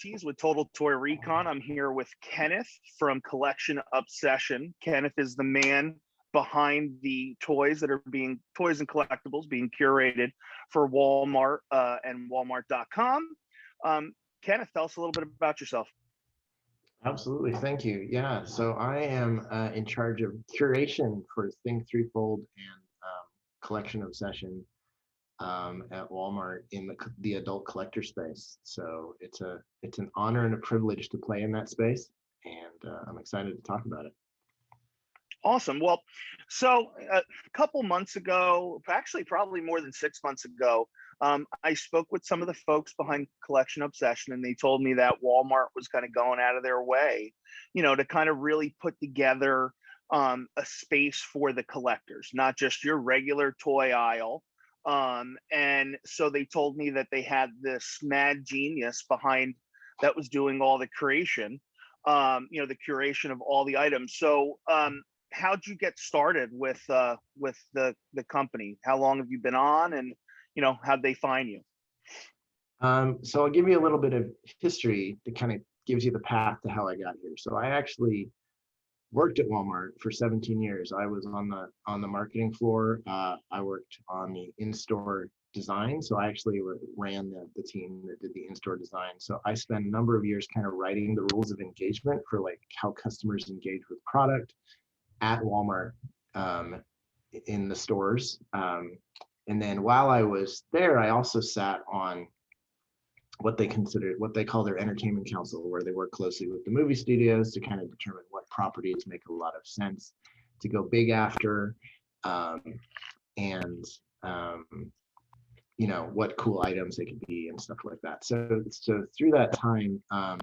rarities with Total Toy Recon. I'm here with Kenneth from Collection Obsession. Kenneth is the man behind the toys that are toys and collectibles being curated for Walmart and Walmart.com. Kenneth, tell us a little bit about yourself. Absolutely, thank you. Yeah, so I am in charge of curation for Think Threefold and Collection Obsession at Walmart in the adult collector space. So it's an honor and a privilege to play in that space, and I'm excited to talk about it. Awesome. Well, so a couple months ago, actually probably more than 6 months ago, I spoke with some of the folks behind Collection Obsession, and they told me that Walmart was kind of going out of their way, to kind of really put together a space for the collectors, not just your regular toy aisle. And so they told me that they had this mad genius behind that was doing all the creation, the curation of all the items. So how'd you get started with the company? How long have you been on, and how'd they find you? So I'll give you a little bit of history that kind of gives you the path to how I got here. So I actually worked at Walmart for 17 years. I was on the marketing floor. I worked on the in-store design. So I actually ran the team that did the in-store design. So I spent a number of years kind of writing the rules of engagement for like how customers engage with product at Walmart in the stores. And then while I was there, I also sat on what they call their entertainment council, where they work closely with the movie studios to kind of determine what properties make a lot of sense to go big after, and what cool items they could be and stuff like that. So through that time, I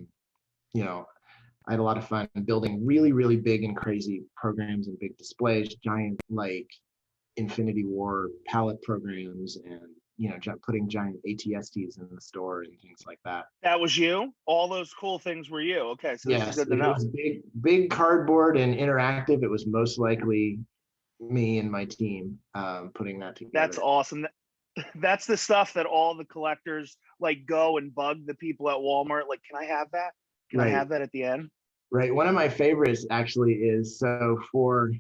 had a lot of fun building really, really big and crazy programs and big displays, giant like Infinity War palette programs, and putting giant ATSTs in the store and things like that. That was you? All those cool things were you? Okay, so yes, this is good to know. It was big cardboard and interactive. It was most likely me and my team putting that together. That's awesome. That's the stuff that all the collectors like go and bug the people at Walmart. Like, can I have that? Can I have that at the end? Right. One of my favorites actually is, so for,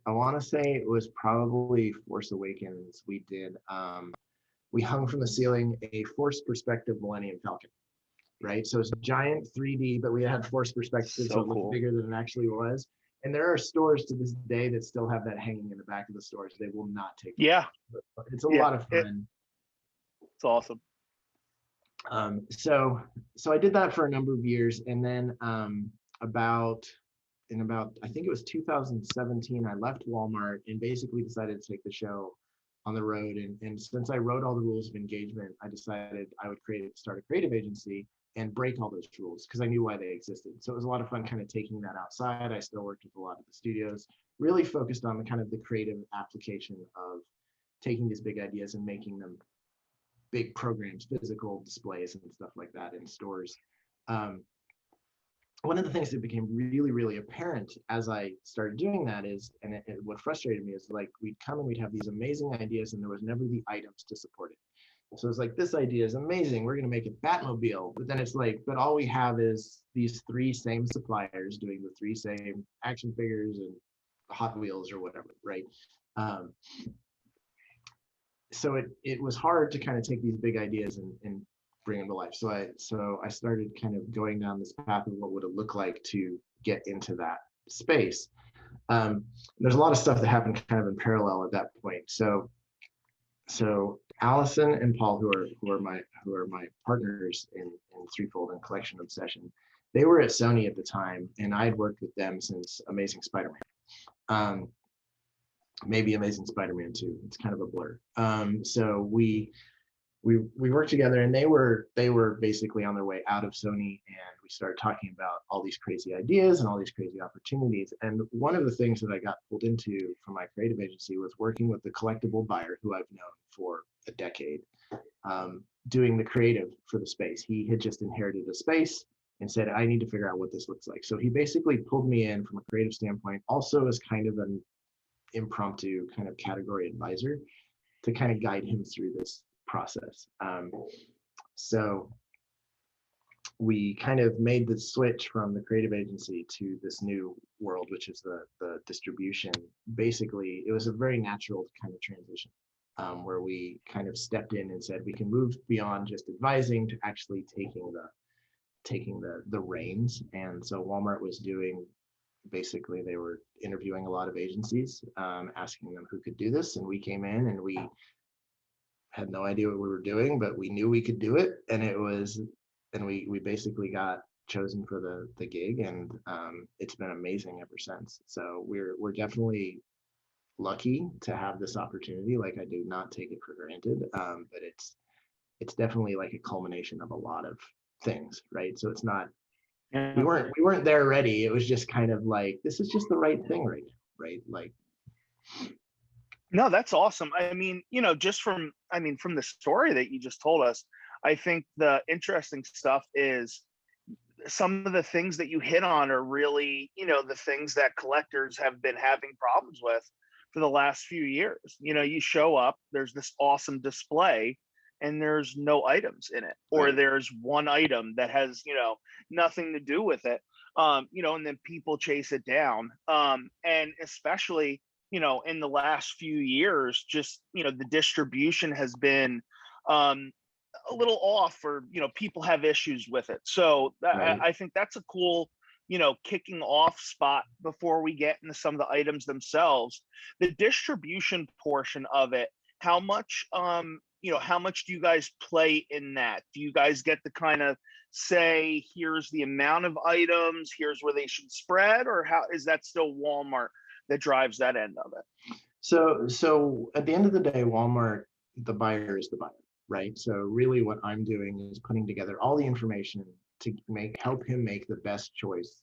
I want to say it was probably Force Awakens, we did, we hung from the ceiling a forced perspective Millennium Falcon, right? So it's giant 3D, but we had forced perspective, so it looked bigger than it actually was. And there are stores to this day that still have that hanging in the back of the stores. They will not take it. Yeah. It's a lot of fun. It's awesome. So I did that for a number of years, and then about I think it was 2017, I left Walmart and basically decided to take the show on the road. And since I wrote all the rules of engagement, I decided I would start a creative agency and break all those rules because I knew why they existed. So it was a lot of fun kind of taking that outside. I still worked with a lot of the studios, really focused on the kind of the creative application of taking these big ideas and making them big programs, physical displays and stuff like that in stores. One of the things that became really, really apparent as I started doing that is, and what frustrated me is, like, we'd come and we'd have these amazing ideas and there was never the items to support it. So it's like, this idea is amazing, we're going to make a Batmobile, but then it's like, but all we have is these three same suppliers doing the three same action figures and Hot Wheels or whatever, right? So it was hard to kind of take these big ideas and bring them to life. So I started kind of going down this path of what would it look like to get into that space. There's a lot of stuff that happened kind of in parallel at that point. So Allison and Paul, who are my partners in Threefold and Collection Obsession, they were at Sony at the time, and I had worked with them since Amazing Spider-Man. Maybe Amazing Spider-Man 2. It's kind of a blur. So we worked together, and they were basically on their way out of Sony, and we started talking about all these crazy ideas and all these crazy opportunities. And one of the things that I got pulled into for my creative agency was working with the collectible buyer who I've known for a decade, doing the creative for the space. He had just inherited a space and said, I need to figure out what this looks like. So he basically pulled me in from a creative standpoint, also as kind of an impromptu kind of category advisor to kind of guide him through this process. So we kind of made the switch from the creative agency to this new world, which is the distribution. Basically, it was a very natural kind of transition, where we kind of stepped in and said we can move beyond just advising to actually taking the reins. And so Walmart was doing, basically they were interviewing a lot of agencies, asking them who could do this, and we came in and we had no idea what we were doing, but we knew we could do it, and we basically got chosen for the gig, and it's been amazing ever since. So we're definitely lucky to have this opportunity. Like, I do not take it for granted, but it's definitely like a culmination of a lot of things, right? So it's not, we weren't there ready. It was just kind of like, this is just the right thing right now, right? Like, no, that's awesome. I mean, just from the story that you just told us, I think the interesting stuff is some of the things that you hit on are really, the things that collectors have been having problems with for the last few years. You show up, there's this awesome display, and there's no items in it, or right. there's one item that has, nothing to do with it. And then people chase it down. And especially, in the last few years, just, the distribution has been a little off, or people have issues with it. So Right. I think that's a cool kicking off spot before we get into some of the items themselves. The distribution portion of it, how much how much do you guys play in that? Do you guys get to kind of say, here's the amount of items, here's where they should spread, or how is that still Walmart that drives that end of it? So at the end of the day, Walmart, the buyer is the buyer, right? So really what I'm doing is putting together all the information to help him make the best choice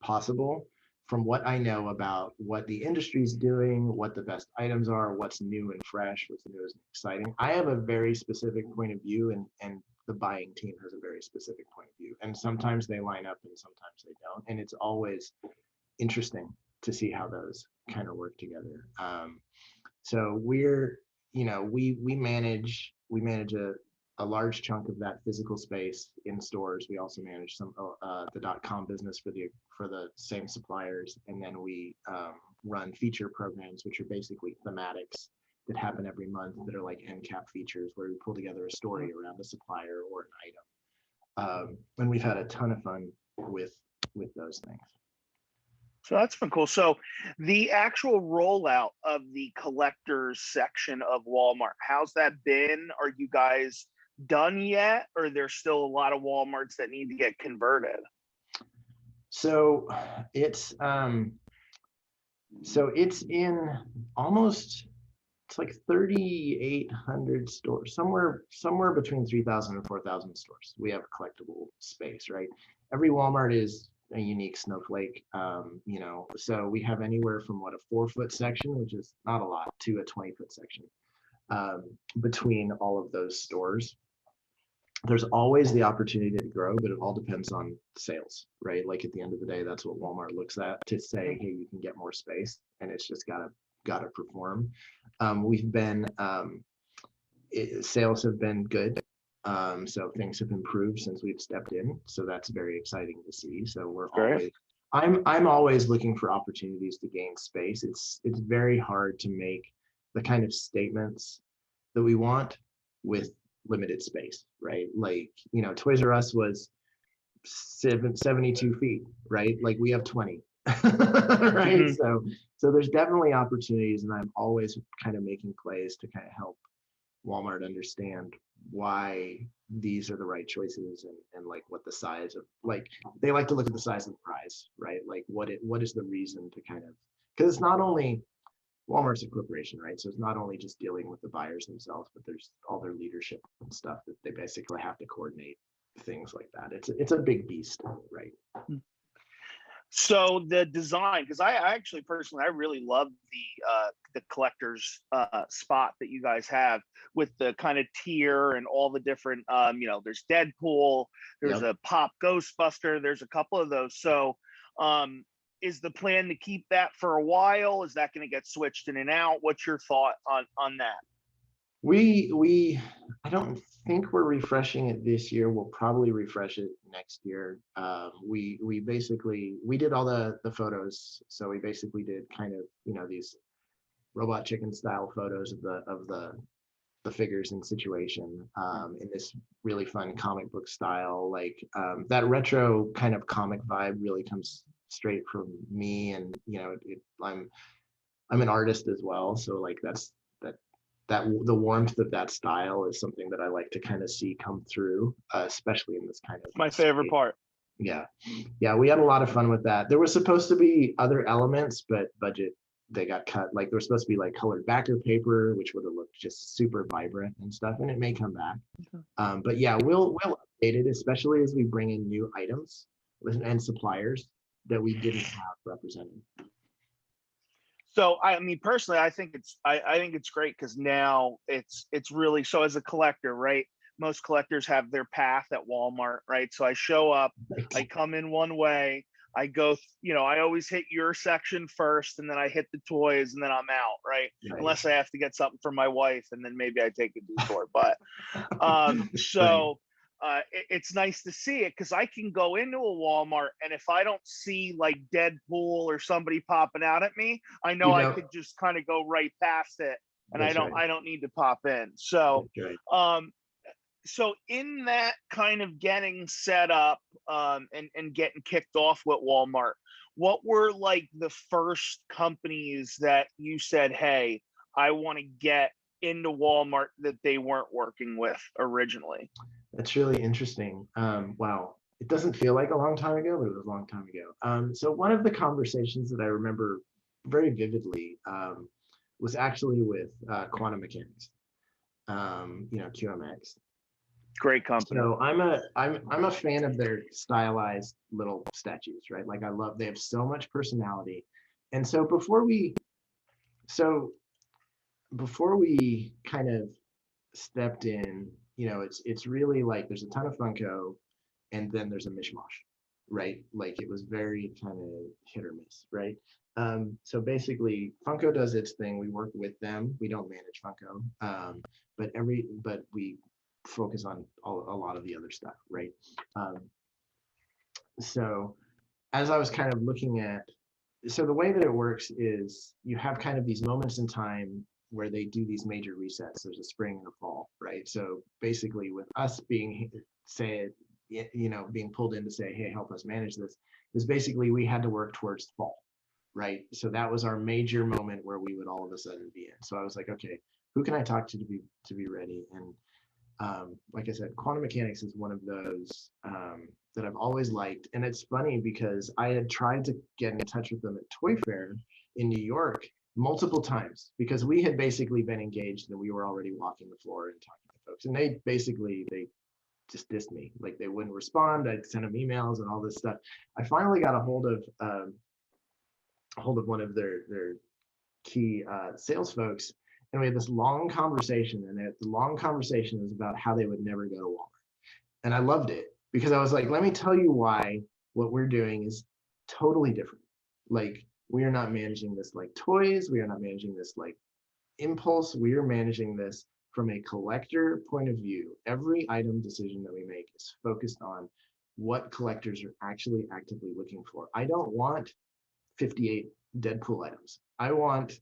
possible from what I know about what the industry's doing, what the best items are, what's new and fresh, what's new and exciting. I have a very specific point of view, and the buying team has a very specific point of view. And sometimes they line up and sometimes they don't. And it's always interesting to see how those kind of work together. So we're, we manage a large chunk of that physical space in stores. We also manage some the .com business for the same suppliers, and then we run feature programs, which are basically thematics that happen every month that are like end cap features, where we pull together a story around a supplier or an item. And we've had a ton of fun with those things. So that's been cool. So the actual rollout of the collectors section of Walmart, how's that been? Are you guys done yet, or there's still a lot of Walmarts that need to get converted? So it's in almost, it's like 3,800 stores, somewhere between 3,000 and 4,000 stores. We have a collectible space, right? Every Walmart is a unique snowflake, so we have anywhere from a 4-foot section, which is not a lot, to a 20-foot section between all of those stores. There's always the opportunity to grow, but it all depends on sales, right? Like, at the end of the day, that's what Walmart looks at to say, hey, you can get more space, and it's just gotta perform. We've been sales have been good. So things have improved since we've stepped in. So that's very exciting to see. So we're always, I'm always looking for opportunities to gain space. It's very hard to make the kind of statements that we want with limited space, right? Like, Toys R Us was 72 feet, right? Like, we have 20, right? Mm-hmm. So there's definitely opportunities, and I'm always kind of making plays to kind of help Walmart understand why these are the right choices, and like what the size of, like, they like to look at the size of the prize, right? Like, what is the reason to kind of, because it's not only, Walmart's a corporation, right? So it's not only just dealing with the buyers themselves, but there's all their leadership and stuff that they basically have to coordinate, things like that. It's a big beast, right? So the design, because I actually personally, I really love the collector's spot that you guys have with the kind of tier and all the different, there's Deadpool, there's a Pop Ghostbuster, there's a couple of those. So is the plan to keep that for a while? Is that going to get switched in and out? What's your thought on that? We I don't think we're refreshing it this year. We'll probably refresh it next year. We basically we did all the photos, so we basically did kind of, you know, these robot chicken style photos of the figures in situation, in this really fun comic book style. Like, that retro kind of comic vibe really comes straight from me, and you know, I'm an artist as well, so like that that the warmth of that style is something that I like to kind of see come through, especially in this kind of My favorite space. part. Yeah, yeah, we had a lot of fun with that. There was supposed to be other elements, but budget, they got cut. Like, there was supposed to be like colored backer paper, which would have looked just super vibrant and stuff, and it may come back. But yeah, we'll update it, especially as we bring in new items and suppliers that we didn't have represented. So I mean, personally, I think it's great because now it's really, so as a collector, right? Most collectors have their path at Walmart, right? So I show up, I come in one way, I go, you know, I always hit your section first, and then I hit the toys, and then I'm out, right? Right. Unless I have to get something for my wife, and then maybe I take a detour. But Right. so it's nice to see it because I can go into a Walmart, and if I don't see like Deadpool or somebody popping out at me, I know You I know, could just kind of go right past it, and that's right. I don't need to pop in. So That's right. um, so in that kind of getting set up, and getting kicked off with Walmart, what were like the first companies that you said, hey, I want to get into Walmart that they weren't working with originally? That's really interesting. Wow. It doesn't feel like a long time ago, but it was a long time ago. So one of the conversations that I remember very vividly, was actually with, quantum mechanics, you know, QMX. Great company. So I'm a fan of their stylized little statues, right? Like, I love, they have so much personality. And so so before we kind of stepped in, you know, it's really like there's a ton of Funko, and then there's a mishmash, right? Like, it was very kind of hit or miss, right? So basically, Funko does its thing. We work with them. We don't manage Funko, but we focus on a lot of the other stuff, right? Um, so as I was kind of looking at, so the way that it works is you have kind of these moments in time where they do these major resets. There's a spring and a fall, right? So basically, with us being, say, you know, being pulled in to say, hey, help us manage this, is basically we had to work towards fall, right? So that was our major moment where we would all of a sudden be in. So I was like, okay, who can I talk to be ready? And like I said, quantum mechanics is one of those, that I've always liked. And it's funny because I had tried to get in touch with them at Toy Fair in New York multiple times, because we had basically been engaged and we were already walking the floor and talking to folks. And they just dissed me. Like, they wouldn't respond. I'd send them emails and all this stuff. I finally got a hold of one of their key, sales folks, and we had this long conversation. And the long conversation was about how they would never go to Walmart, and I loved it because I was like, let me tell you why what we're doing is totally different. Like, we are not managing this like toys. We are not managing this like impulse. We are managing this from a collector point of view. Every item decision that we make is focused on what collectors are actually actively looking for. I don't want 58 Deadpool items. I want,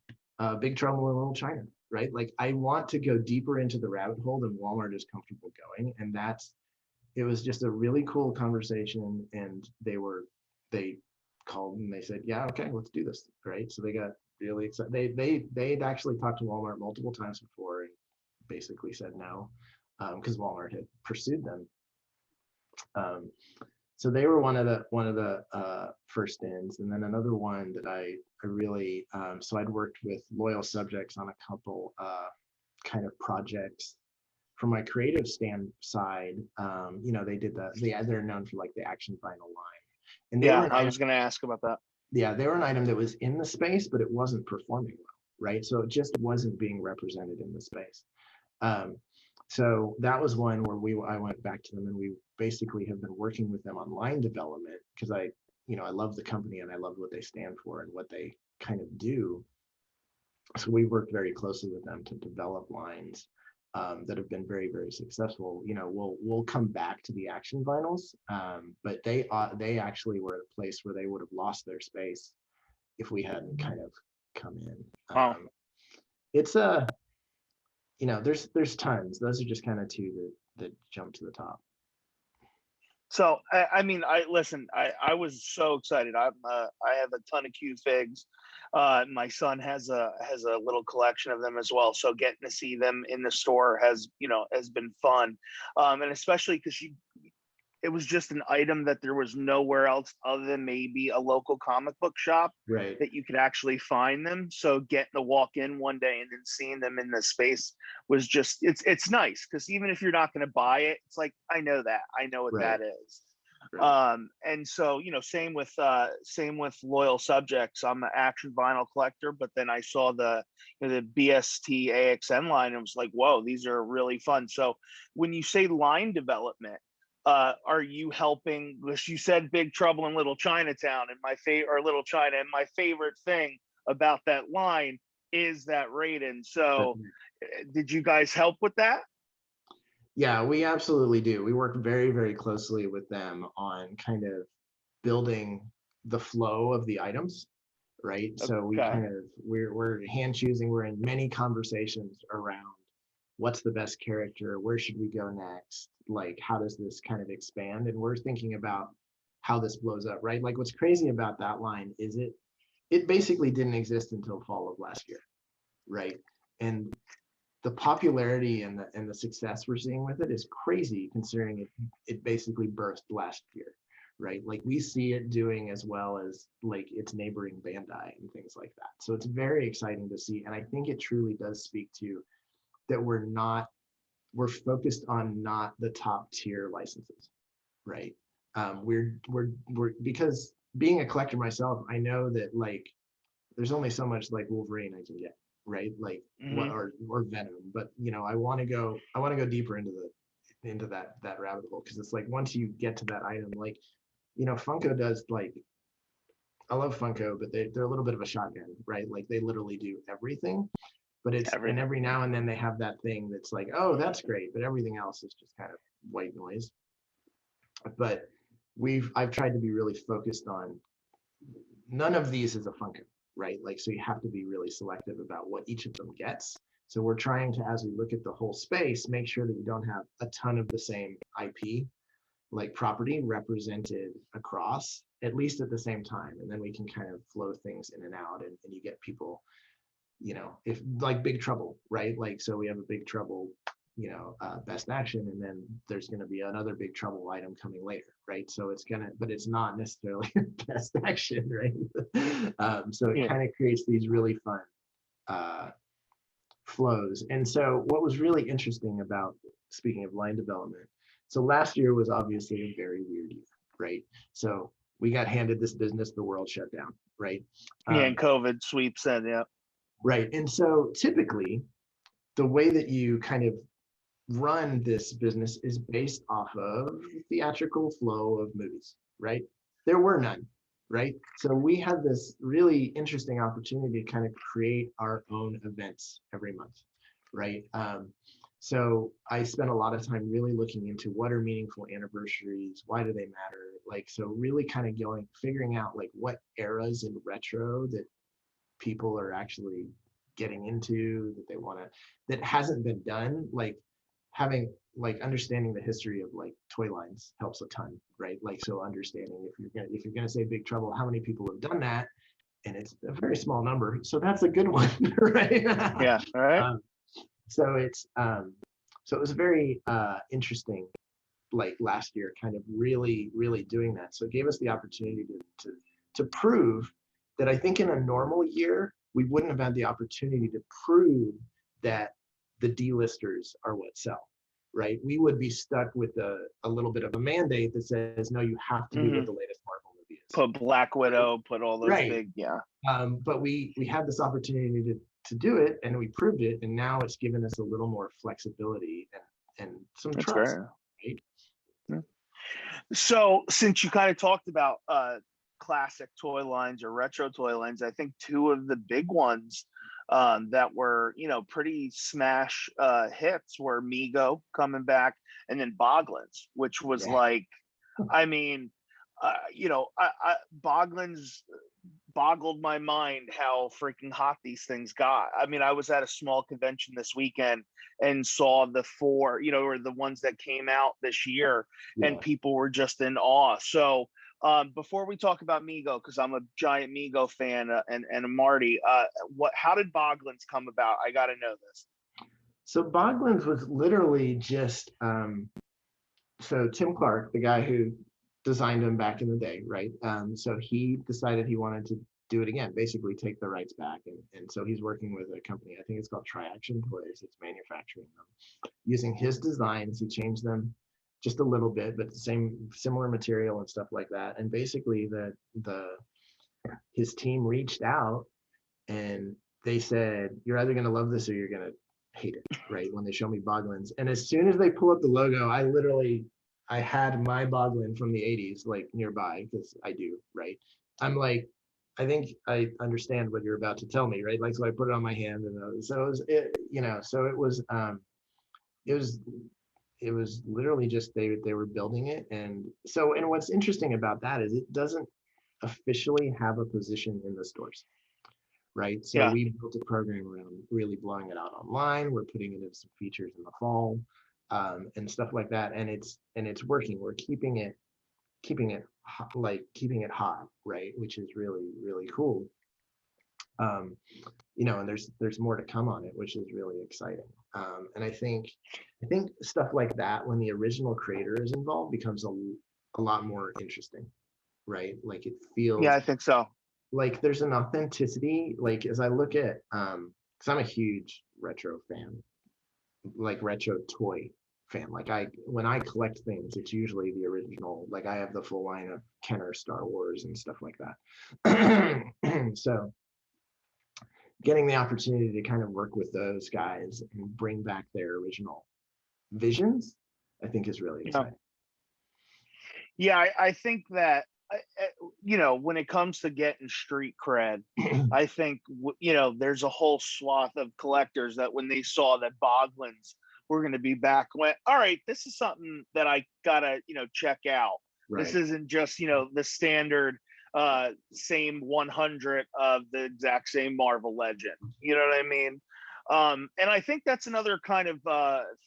Big Trouble in Little China, right? Like, I want to go deeper into the rabbit hole than Walmart is comfortable going. And it was just a really cool conversation. And they called and they said, yeah, okay, let's do this, right? So they got really excited. They'd actually talked to Walmart multiple times before and basically said no, because Walmart had pursued them. Um, so they were one of the, first ins. And then another one that I really, so I'd worked with Loyal Subjects on a couple, kind of projects from my creative stand side. You know, they did they're known for like the action vinyl line, and they were Yeah, an I item. was going to ask about that. Yeah, they were an item that was in the space, but it wasn't performing well, right? So it just wasn't being represented in the space. Um, so that was one where I went back to them, and we basically have been working with them on line development, because I love the company and I love what they stand for and what they kind of do. So we worked very closely with them to develop lines. that have been very, very successful, we'll come back to the action vinyls, but they actually were at a place where they would have lost their space if we hadn't kind of come in. Wow. It's there's tons. Those are just kind of two that jump to the top. So I mean, I was so excited. I have a ton of Q figs. My son has a little collection of them as well. So getting to see them in the store has been fun, and especially because it was just an item that there was nowhere else other than maybe a local comic book shop Right. that you could actually find them. So getting to walk in one day and then seeing them in the space was just, it's nice, because even if you're not going to buy it, it's like, I know what Right. that is. Right. And so, same with Loyal Subjects. I'm an action vinyl collector, but then I saw the BST AXN line and was like, whoa, these are really fun. So when you say line development, are you helping? Because you said Big Trouble in Little Chinatown, and Little China, and my favorite thing about that line is that Raiden. So did you guys help with that? Yeah, we absolutely do. We work very, very closely with them on kind of building the flow of the items, right? Okay. So we're hand choosing. We're in many conversations around what's the best character, where should we go next, like how does this kind of expand, and we're thinking about how this blows up, right? Like what's crazy about that line is it basically didn't exist until fall of last year, right? And the popularity and the success we're seeing with it is crazy, considering it basically burst last year, right? Like we see it doing as well as like its neighboring Bandai and things like that. So it's very exciting to see, and I think it truly does speak to that we're focused on not the top tier licenses, right? We're because being a collector myself, I know that like there's only so much like Wolverine I can get, right? Like what or Venom, but I want to go deeper into that rabbit hole, because it's like once you get to that item, like Funko does, like I love Funko, but they're a little bit of a shotgun, right? Like they literally do everything. But and every now and then they have that thing that's like, oh, that's great, but everything else is just kind of white noise. But I've tried to be really focused on none of these is a Funko, right? Like, so you have to be really selective about what each of them gets. So we're trying to, as we look at the whole space, make sure that we don't have a ton of the same IP, like property represented across, at least at the same time. And then we can kind of flow things in and out, and you get people, if like Big Trouble, right? Like, so we have a Big Trouble, best action, and then there's going to be another Big Trouble item coming later, right? So but it's not necessarily best action, right? So it kind of creates these really fun flows. And so what was really interesting about, speaking of line development, so last year was obviously a very weird year, right? So we got handed this business, the world shut down, right? And COVID sweeps in, yeah. Right. And so typically the way that you kind of run this business is based off of theatrical flow of movies, right? There were none, right? So we had this really interesting opportunity to kind of create our own events every month, right? So I spent a lot of time really looking into what are meaningful anniversaries, why do they matter? Like, so really kind of figuring out like what eras in retro that people are actually getting into, that they want to, that hasn't been done, like having, like understanding the history of like toy lines helps a ton, right? Like, so understanding if you're gonna say Big Trouble, how many people have done that, and it's a very small number, so that's a good one, right? Yeah, all right. So it was very interesting, like last year, kind of really doing that. So it gave us the opportunity to prove that I think in a normal year, we wouldn't have had the opportunity to prove that the D-listers are what sell, right? We would be stuck with a little bit of a mandate that says, no, you have to be what the latest Marvel movie is. Put Black Widow, put all those big, yeah. But we had this opportunity to do it, and we proved it, and now it's given us a little more flexibility and some trust, right? Yeah. So since you kind of talked about classic toy lines or retro toy lines, I think two of the big ones that were, pretty smash hits were Mego coming back, and then Boglins, which was Yeah. like, I mean, Boglins boggled my mind how freaking hot these things got. I mean, I was at a small convention this weekend and saw the four, or the ones that came out this year, and Yeah. people were just in awe. So, before we talk about Mego, because I'm a giant Mego fan, and a Marty, how did Boglins come about? I got to know this. So Boglins was literally just so Tim Clark, the guy who designed them back in the day, right? So he decided he wanted to do it again, basically take the rights back. And so he's working with a company, I think it's called Tri-Action Toys, it's manufacturing them. Using his designs, he changed them just a little bit, but the similar material and stuff like that. And basically his team reached out and they said, you're either going to love this or you're going to hate it, right? When they show me Boglins. And as soon as they pull up the logo, I had my Boglin from the 80s like nearby, because I do, right? I'm like, I think I understand what you're about to tell me, right? Like, so I put it on my hand, and so it was, so it was literally just they were building it. And what's interesting about that is it doesn't officially have a position in the stores, right? So Yeah. we built a program around really blowing it out online. We're putting it in some features in the fall, and stuff like that. And it's working. We're keeping it hot, right? Which is really, really cool. And there's more to come on it, which is really exciting. And I think stuff like that, when the original creator is involved, becomes a lot more interesting, right? Like it Yeah, feels I think so. like there's an authenticity. Like as I look at, because I'm a huge retro fan, like retro toy fan. Like when I collect things, it's usually the original. Like I have the full line of Kenner Star Wars and stuff like that. So getting the opportunity to kind of work with those guys and bring back their original visions, I think is really Yeah. exciting. Yeah, I think that, when it comes to getting street cred, I think, there's a whole swath of collectors that when they saw that Boglins were going to be back, went, all right, this is something that I gotta, check out. This Right. isn't just, the standard same 100 of the exact same Marvel legend. You know what I mean? And I think that's another kind of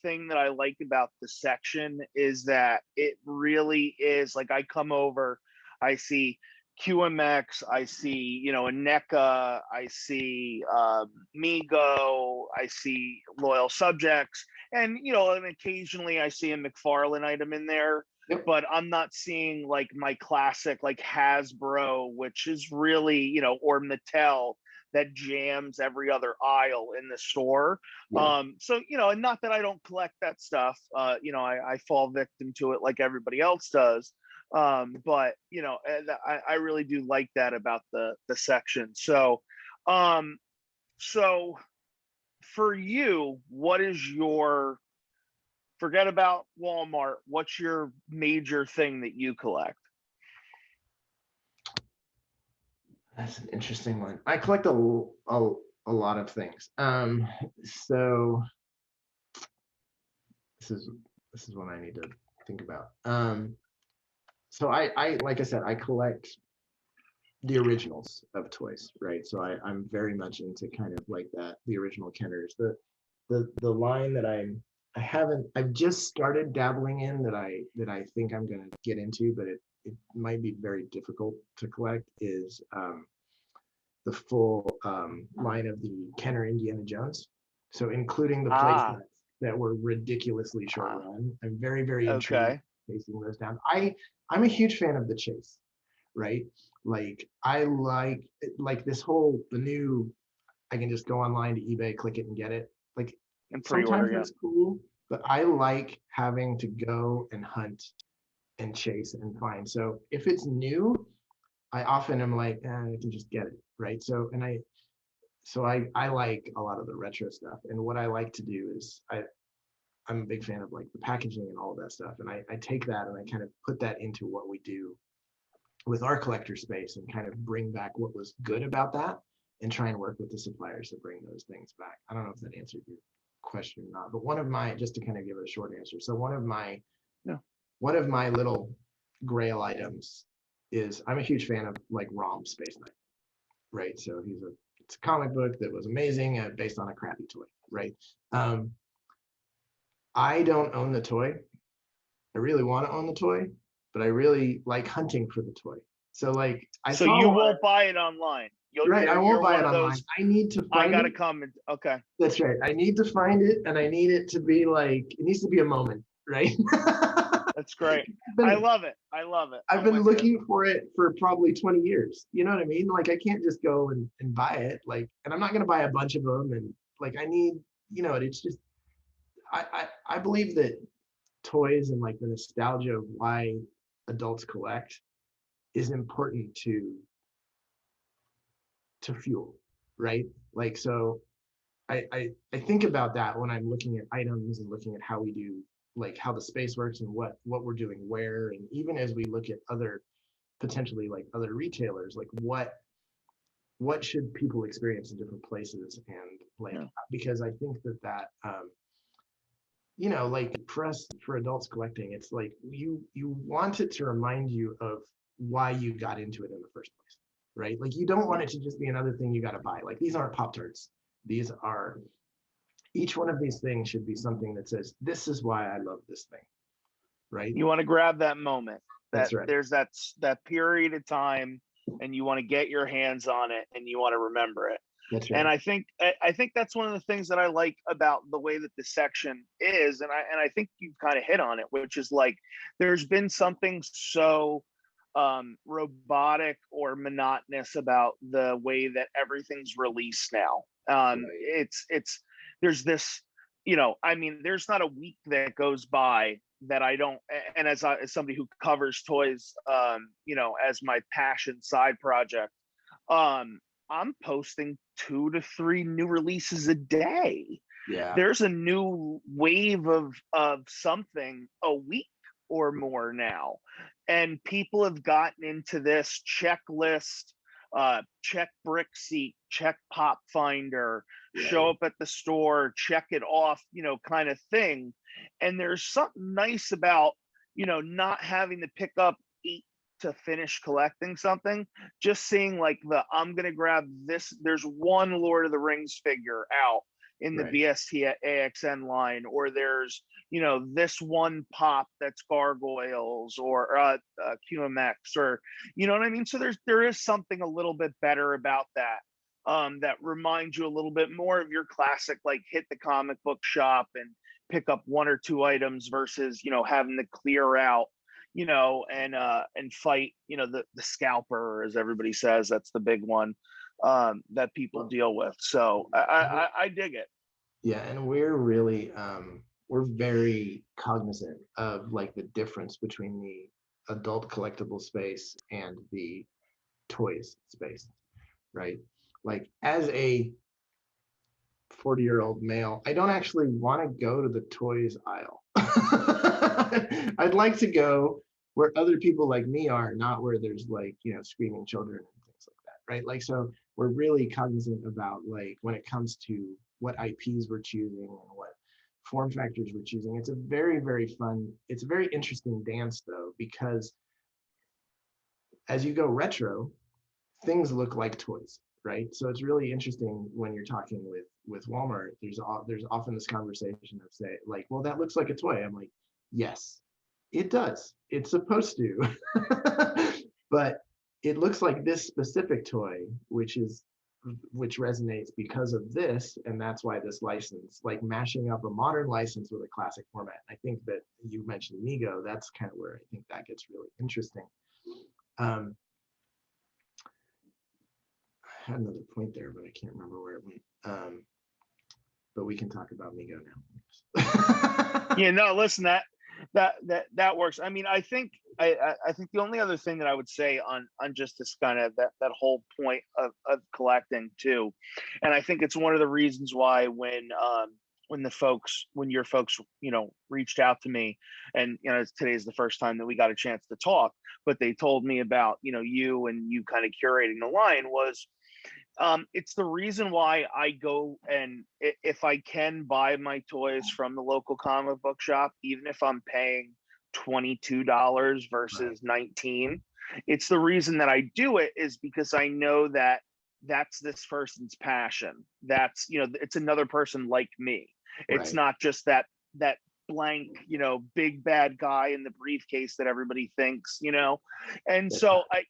thing that I like about the section, is that it really is like, I come over, I see QMX, I see, a NECA, I see Mego, I see Loyal Subjects, and, and occasionally I see a McFarlane item in there. Yep. But I'm not seeing like my classic, like Hasbro, which is really, or Mattel, that jams every other aisle in the store. Yeah. So, and not that I don't collect that stuff. I fall victim to it like everybody else does. But I really do like that about the section. So, so for you, what is your, forget about Walmart, what's your major thing that you collect? That's an interesting one. I collect a lot of things. So this is one I need to think about. So I like I said, I collect the originals of toys, right? So I'm very much into kind of like that, the original Kenners. The line that I've just started dabbling in, that I think I'm gonna get into, but it might be very difficult to collect, is the full line of the Kenner Indiana Jones. So including the playsets that were ridiculously short run. I'm very, very intrigued chasing those down. I'm a huge fan of the chase, right? Like I like this whole, the new, I can just go online to eBay, click it and get it. Like And sometimes pre-order, yeah. that's cool, but I like having to go and hunt and chase and find. So if it's new, I often am like, I can just get it, right? So I like a lot of the retro stuff. And what I like to do is I'm a big fan of like the packaging and all of that stuff. And I take that and I kind of put that into what we do with our collector space, and kind of bring back what was good about that and try and work with the suppliers to bring those things back. I don't know if that answered your question or not, but one of my, just to kind of give it a short answer. So Yeah. one of my little grail items is, I'm a huge fan of like ROM Space Knight, right? So it's a comic book that was amazing based on a crappy toy, right? I don't own the toy. I really want to own the toy, but I really like hunting for the toy. So like I So saw you one, won't buy it online. right? I won't You're buy one it of online. those. I need to I find gotta it. come and okay. That's right. I need to find it, and I need it to be like, it needs to be a moment, right? That's great. I been, love it. I love it. I've I'm been with you. looking for it for probably 20 years. You know what I mean? Like I can't just go and buy it. Like, and I'm not gonna buy a bunch of them. And like I need, it's just I believe that toys and like the nostalgia of why adults collect is important to fuel, right? Like so I think about that when I'm looking at items and looking at how we do, like how the space works and what we're doing where, and even as we look at other potentially like other retailers, like what should people experience in different places, and like Yeah. because I think that like for us, for adults collecting, it's like you want it to remind you of why you got into it in the first place, right? Like you don't want it to just be another thing you got to buy. Like these aren't Pop-Tarts. These are, each one of these things should be something that says, this is why I love this thing, right? You want to grab that moment. That's right. There's that period of time, and you want to get your hands on it, and you want to remember it. That's right. And I think that's one of the things that I like about the way that this section is, and I think you've kind of hit on it, which is like there's been something so robotic or monotonous about the way that everything's released now. Right. It's there's this, I mean, there's not a week that goes by that I don't, and as somebody who covers toys, as my passion side project, I'm posting 2 to 3 new releases a day. Yeah. There's a new wave of something a week or more now, and people have gotten into this checklist, check brick seat, check pop finder, show up at the store, check it off, kind of thing. And there's something nice about not having to pick up 8 to finish collecting something, just seeing like I'm gonna grab this. There's one Lord of the Rings figure out in the BST AXN line, or there's this one pop that's gargoyles or QMX, or you know what I mean. So there is something a little bit better about that, that reminds you a little bit more of your classic, like hit the comic book shop and pick up 1 or 2 items versus having to clear out and fight the scalper, as everybody says. That's the big one that people deal with. So I dig it. Yeah, and we're really we're very cognizant of like the difference between the adult collectible space and the toys space, right? Like as a 40-year-old male, I don't actually want to go to the toys aisle. I'd like to go where other people like me are, not where there's like, screaming children and things like that, right? Like, so we're really cognizant about like when it comes to what IPs we're choosing and what form factors we're choosing. It's a very, very fun, it's a very interesting dance though, because as you go retro, things look like toys, right? So it's really interesting when you're talking with Walmart. There's often this conversation of say like, well, that looks like a toy. I'm like, yes, it does. It's supposed to, but it looks like this specific toy, which resonates because of this, and that's why this license, like mashing up a modern license with a classic format. I think that you mentioned Mego. That's kind of where I think that gets really interesting. I had another point there, but I can't remember where it went. But we can talk about Mego now. Yeah, no, listen, that works. I mean, I think the only other thing that I would say on just this kind of that whole point of collecting too, and I think it's one of the reasons why when your folks reached out to me, and today's the first time that we got a chance to talk, but they told me about you and you kind of curating the line, was It's the reason why I go and if I can buy my toys from the local comic book shop, even if I'm paying $22 Right. versus 19, it's the reason that I do it is because I know that that's this person's passion. That's, it's another person like me. It's Right. not just that blank, big bad guy in the briefcase that everybody thinks, and Yeah. so I,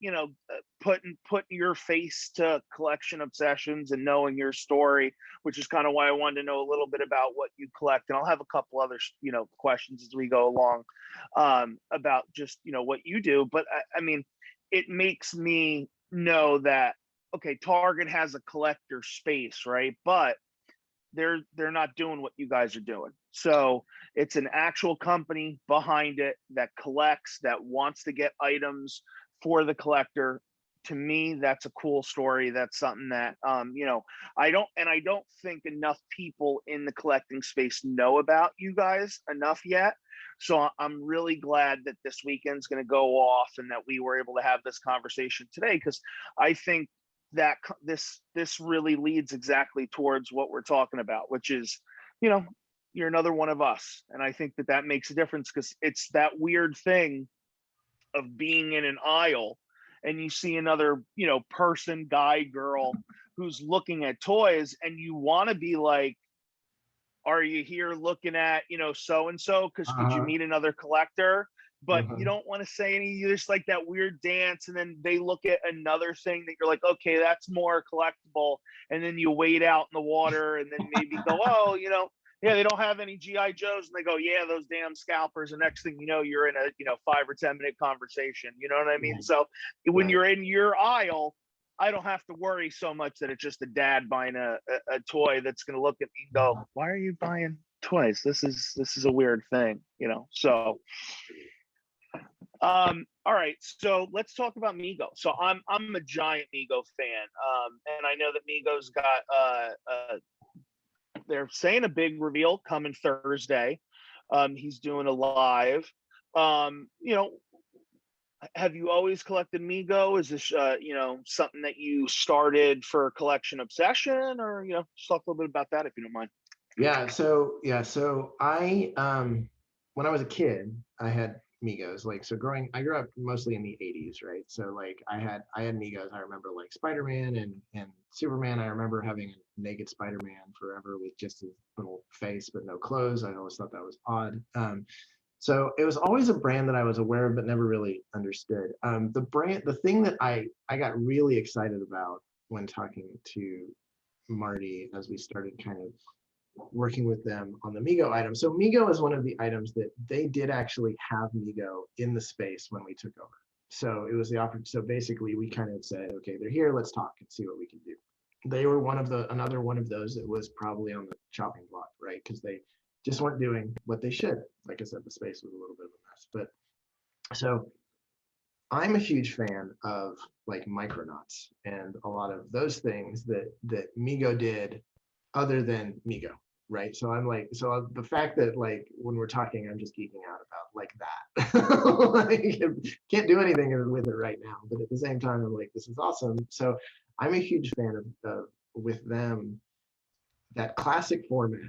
putting your face to collection obsessions and knowing your story, which is kind of why I wanted to know a little bit about what you collect, and I'll have a couple other questions as we go along, about just what you do. But I mean, it makes me know that okay, Target has a collector space, right? But they're not doing what you guys are doing. So it's an actual company behind it that collects, that wants to get items for the collector. To me, that's a cool story. That's something that I don't think enough people in the collecting space know about you guys enough yet. So I'm really glad that this weekend's going to go off and that we were able to have this conversation today, because I think that this really leads exactly towards what we're talking about, which is, you're another one of us, and I think that makes a difference, because it's that weird thing of being in an aisle and you see another person, guy, girl, who's looking at toys, and you want to be like, are you here looking at so and so, because could you Uh-huh. meet another collector? But you Uh-huh. don't want to say any. You just like that weird dance, and then they look at another thing that you're like, okay, that's more collectible, and then you wade out in the water, and then maybe go, oh, yeah, they don't have any GI Joes, and they go, yeah, those damn scalpers, and next thing you know, you're in a 5 or 10 minute conversation. You know what I mean? Right. So when Right. you're in your aisle, I don't have to worry so much that it's just a dad buying a toy that's going to look at me and go, why are you buying toys? This is a weird thing, So all right, so let's talk about Mego. So I'm a giant Mego fan, and I know that Mego's got they're saying a big reveal coming Thursday. He's doing a live. Um, you know, have you always collected Mego? Is this something that you started for collection obsession, or just talk a little bit about that if you don't mind. So I when I was a kid, I had Migos. Like so I grew up mostly in the 80s, right? So like I had Migos. I remember like Spider-Man and Superman. I remember having a naked Spider-Man forever with just his little face but no clothes. I always thought that was odd. So it was always a brand that I was aware of but never really understood. The thing that I got really excited about when talking to Marty as we started kind of working with them on the Mego item. So Mego is one of the items that they did actually have Mego in the space when we took over. So it was the opportunity. So basically we kind of said, okay, they're here, let's talk and see what we can do. They were another one of those that was probably on the chopping block, right? Because they just weren't doing what they should. Like I said, the space was a little bit of a mess. But so I'm a huge fan of like Micronauts and a lot of those things that Mego did other than Mego, right? So I'm like, so the fact that like when we're talking, I'm just geeking out about like that. Like, can't do anything with it right now, but at the same time, I'm like, this is awesome. So I'm a huge fan of with them that classic format,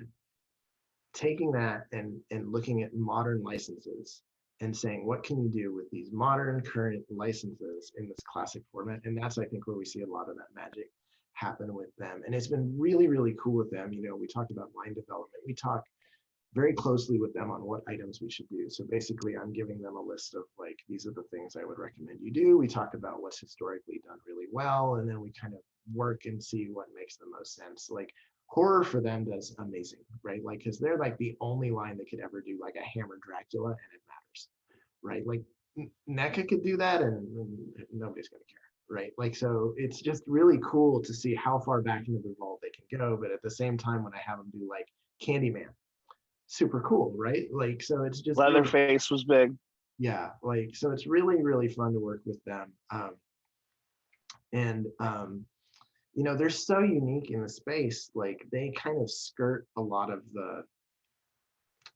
taking that and looking at modern licenses and saying what can you do with these modern current licenses in this classic format. And that's I think where we see a lot of that magic happen with them. And it's been really, really cool with them. We talked about line development. We talk very closely with them on what items we should do. So basically I'm giving them a list of like, these are the things I would recommend you do. We talk about what's historically done really well, and then we kind of work and see what makes the most sense. Like horror for them does amazing, right? Like, cause they're like the only line that could ever do like a Hammer Dracula and it matters, right? Like NECA could do that and nobody's gonna care. Right. Like, so it's just really cool to see how far back into the vault they can go. But at the same time, when I have them do like Candyman, super cool, right? Like, so it's just really, Leatherface was big. yeah, like, so it's really, really fun to work with them. And, they're so unique in the space, like, they kind of skirt a lot of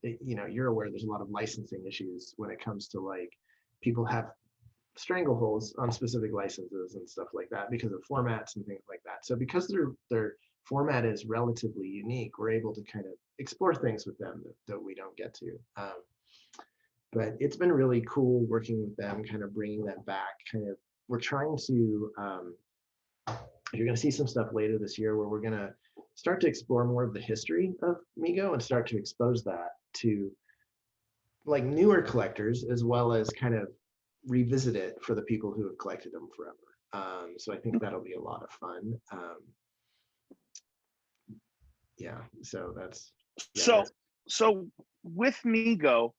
you're aware there's a lot of licensing issues when it comes to like people have strangleholds on specific licenses and stuff like that because of formats and things like that. format. So because their format is relatively unique, we're able to kind of explore things with them that we don't get to. But it's been really cool working with them, kind of bringing that back. Kind of, we're trying to. You're going to see some stuff later this year where we're going to start to explore more of the history of Mego and start to expose that to like newer collectors, as well as kind of revisit it for the people who have collected them forever. So I think that'll be a lot of fun. Yeah, so that's so with Mego,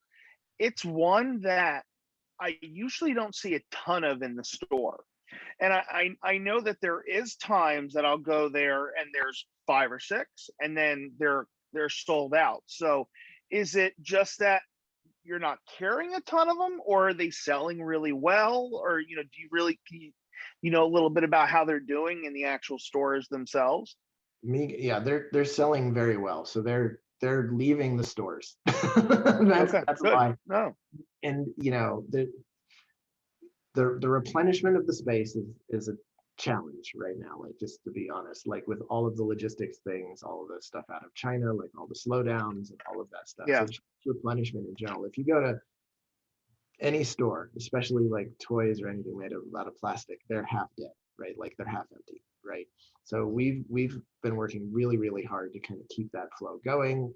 it's one that I usually don't see a ton of in the store. And I know that there is times that I'll go there and there's 5 or 6 and then they're sold out. So is it just that you're not carrying a ton of them, or are they selling really well? Or, do you really, a little bit about how they're doing in the actual stores themselves? Yeah, they're selling very well. So they're leaving the stores. that's Okay, that's good. why. No. And the replenishment of the space is a challenge right now, like, just to be honest, like with all of the logistics things, all of the stuff out of China, like all the slowdowns and all of that stuff. Yeah. So replenishment in general, if you go to any store, especially like toys or anything made out of plastic, they're half dead, right? Like they're half empty, right? So we've been working really, really hard to kind of keep that flow going.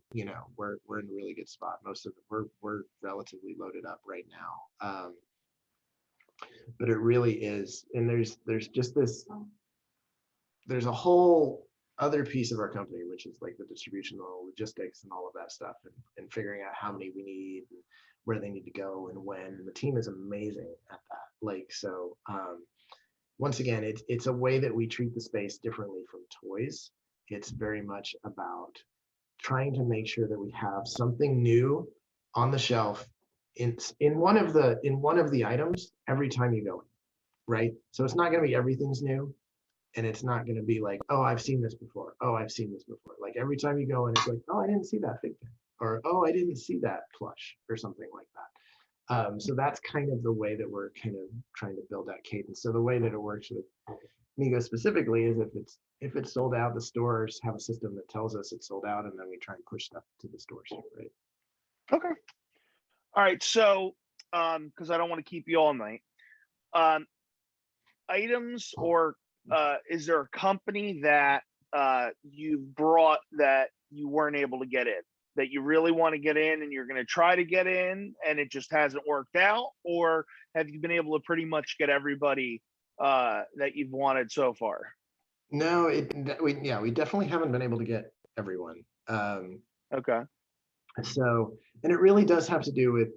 We're in a really good spot. Most of it, we're relatively loaded up right now. But it really is, and there's just there's a whole other piece of our company, which is like the distribution, logistics, and all of that stuff, and figuring out how many we need and where they need to go and when. And the team is amazing at that. Like, so once again, it's a way that we treat the space differently from toys. It's very much about trying to make sure that we have something new on the shelf in one of the items every time you go in, right? So it's not going to be everything's new, and it's not going to be like, oh, I've seen this before. Oh, I've seen this before. Like every time you go in, it's like, oh, I didn't see that figure, or oh, I didn't see that plush, or something like that. So that's kind of the way that we're kind of trying to build that cadence. So the way that it works with Mego specifically is if it's sold out, the stores have a system that tells us it's sold out, and then we try and push stuff to the stores, right? Okay. All right. So, because I don't want to keep you all night, items, or is there a company that you brought that you weren't able to get in, that you really want to get in and you're going to try to get in and it just hasn't worked out? Or have you been able to pretty much get everybody that you've wanted so far? No, we definitely haven't been able to get everyone. Okay. So, and it really does have to do with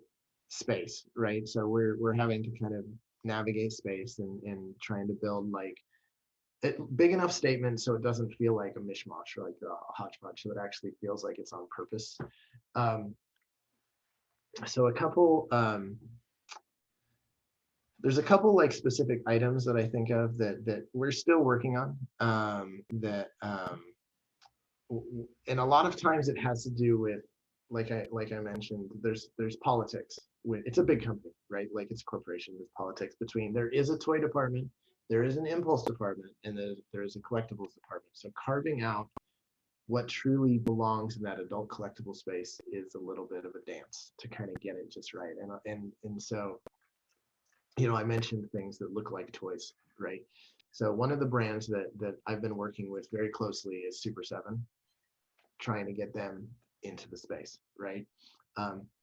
space, right? So we're having to kind of navigate space and trying to build like big enough statement so it doesn't feel like a mishmash or like a hodgepodge, so it actually feels like it's on purpose. So there's a couple like specific items that I think of that we're still working on, and a lot of times it has to do with, like I mentioned, there's politics. It's a big company, right? Like it's a corporation. There's politics between, there is a toy department, there is an impulse department, and there is a collectibles department. So carving out what truly belongs in that adult collectible space is a little bit of a dance to kind of get it just right. And so, I mentioned things that look like toys, right? So one of the brands that I've been working with very closely is Super 7, trying to get them into the space, right?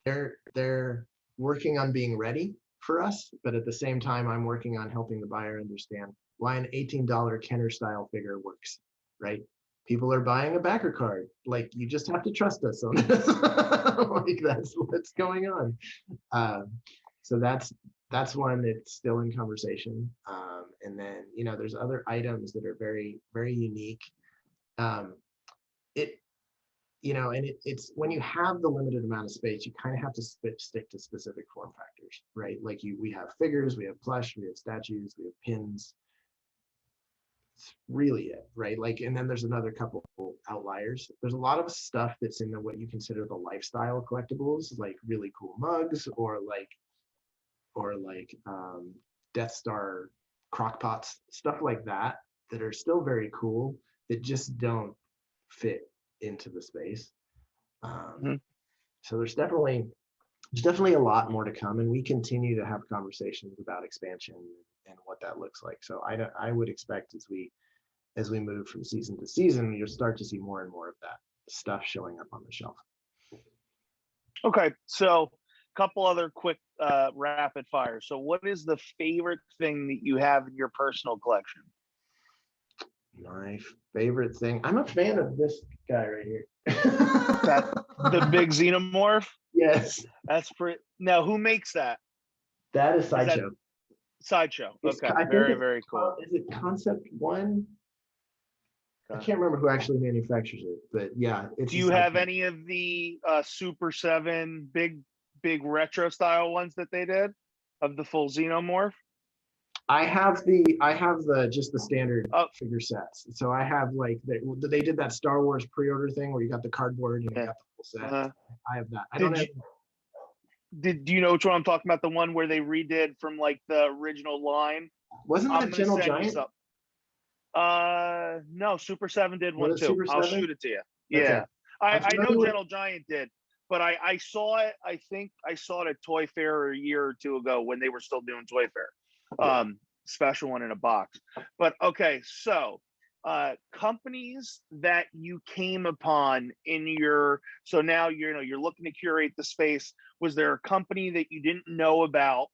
They're working on being ready for us, but at the same time, I'm working on helping the buyer understand why an $18 Kenner style figure works, right? People are buying a backer card. Like, you just have to trust us on this. Like, that's what's going on. So that's one that's still in conversation. And then, there's other items that are very, very unique. It's when you have the limited amount of space, you kind of have to stick to specific form factors, right? Like we have figures, we have plush, we have statues, we have pins. It's really it, right? Like, and then there's another couple outliers. There's a lot of stuff that's in what you consider the lifestyle collectibles, like really cool mugs, or like Death Star crock pots, stuff like that. that are still very cool that just don't fit into the space. Mhm. So there's definitely a lot more to come, and we continue to have conversations about expansion and what that looks like. So I would expect as we move from season to season, you'll start to see more and more of that stuff showing up on the shelf. Okay, so a couple other quick rapid fire. So what is the favorite thing that you have in your personal collection? My favorite thing, I'm a fan of this guy right here. That the big xenomorph? Yes, That's pretty. Now, who makes that? that is Is that Sideshow. Sideshow? Okay, I think very, it's very cool. Is it Concept One? I Okay. can't remember who actually manufactures it, but yeah, it's. Do you have any of the Super 7 big retro style ones that they did of the full xenomorph? I have the just the standard Oh, figure sets. So I have like they did that Star Wars pre-order thing where you got the cardboard and you yeah. got the full set. Uh, I have that. I did don't have. do you know which one I'm talking about? The one where they redid from like the original line? Wasn't I'm that gonna Gentle send you Giant? some. No, Super 7 did one Was it too. Super I'll 7? shoot it to you. Okay. Yeah. I know with. Gentle Giant did, but I saw it. I think I saw it at Toy Fair a year or two ago when they were still doing Toy Fair. Yeah. Special one in a box. But okay, so companies that you came upon in your, so now you're looking to curate the space. Was there a company that you didn't know about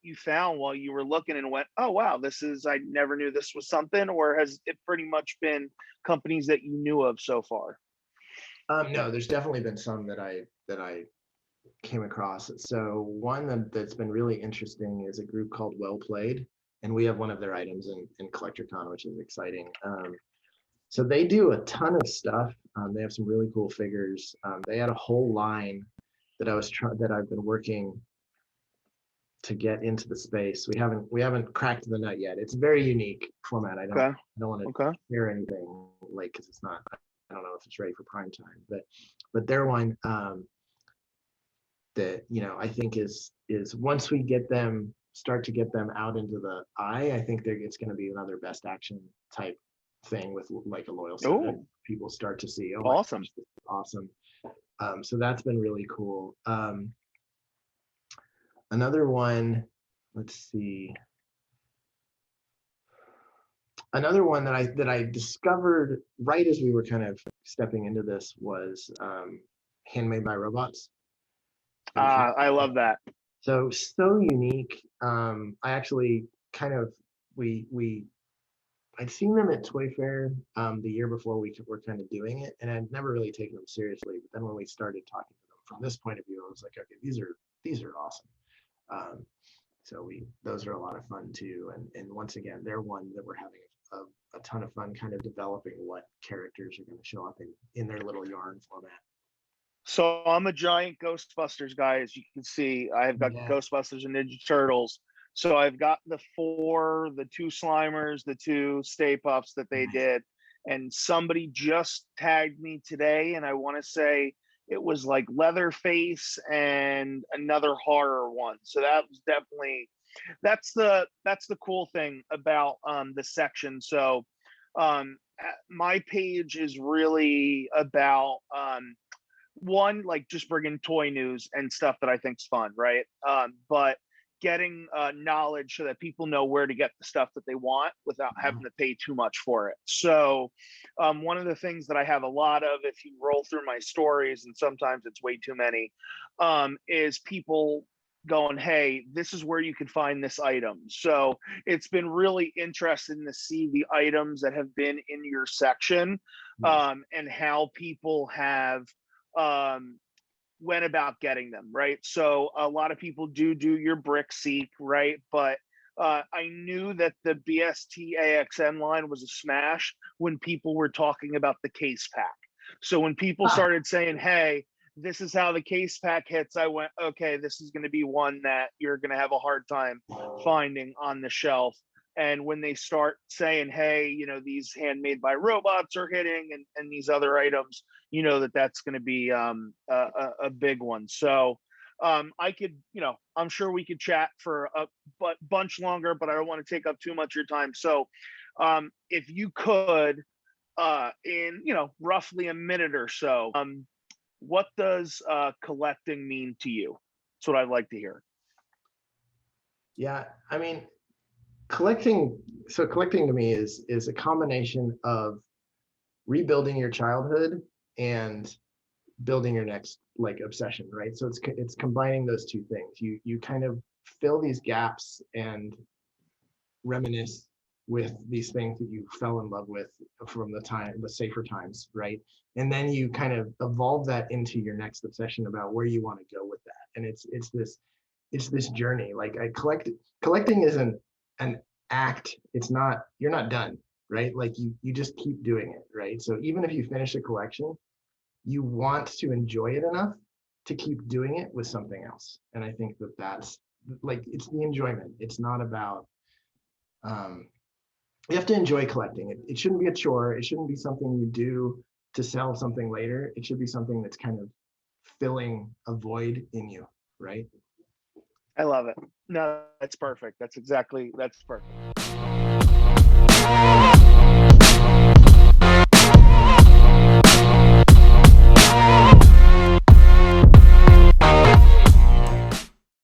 you found while you were looking and went, oh wow, I never knew this was something? Or has it pretty much been companies that you knew of so far? No, there's definitely been some that I came across. So one that's been really interesting is a group called Well Played, and we have one of their items in CollectorCon, which is exciting. So they do a ton of stuff. They have some really cool figures. They had a whole line that I've been working to get into the space. We haven't cracked the nut yet. It's a very unique format. I don't want to share anything like because it's not. I don't know if it's ready for prime time, but they're one that I think is once we start to get them out into the eye, I think it's going to be another best action type thing with like a loyal set that people start to see. Oh, awesome! Gosh, this is awesome. So that's been really cool. Another one, let's see. Another one that I discovered right as we were kind of stepping into this was Handmade by Robots. I love that. So unique. I actually kind of I'd seen them at Toy Fair the year before we were kind of doing it, and I'd never really taken them seriously. But then when we started talking to them from this point of view, I was like, okay, these are awesome. So those are a lot of fun too. And once again, they're one that we're having a ton of fun kind of developing what characters are going to show up in their little yarn format. So I'm a giant Ghostbusters guy, as you can see. I've got Ghostbusters and Ninja Turtles. So I've got the 2 Slimers, the 2 Stay Puffs that they did. And somebody just tagged me today, and I want to say it was like Leatherface and another horror one. So that was definitely that's the cool thing about the section. So my page is really about one, like just bringing toy news and stuff that I think's fun, right? But getting knowledge so that people know where to get the stuff that they want without having to pay too much for it. So one of the things that I have a lot of, if you roll through my stories, and sometimes it's way too many, is people going, hey, this is where you can find this item. So it's been really interesting to see the items that have been in your section and how people have went about getting them, right? So a lot of people do your brick seek, right? But I knew that the BST AXN line was a smash when people were talking about the case pack. So when people started saying, hey, this is how the case pack hits, I went, okay, this is going to be one that you're going to have a hard time finding on the shelf. And when they start saying, hey, these Handmade by Robots are hitting and these other items, that's going to be a big one. So I could, I'm sure we could chat for a bunch longer, but I don't want to take up too much of your time. So if you could, in roughly a minute or so, what does collecting mean to you? That's what I'd like to hear. Yeah, I mean, collecting to me is a combination of rebuilding your childhood and building your next like obsession, right? So it's combining those two things. You kind of fill these gaps and reminisce with these things that you fell in love with from the safer times, right? And then you kind of evolve that into your next obsession about where you want to go with that. And it's this journey. Like collecting isn't an act. It's not, you're not done, right? Like you just keep doing it, right? So even if you finish a collection, you want to enjoy it enough to keep doing it with something else. And I think that's like, it's the enjoyment. It's not about, you have to enjoy collecting. It shouldn't be a chore. It shouldn't be something you do to sell something later. It should be something that's kind of filling a void in you, right? I love it. No, that's perfect. That's perfect.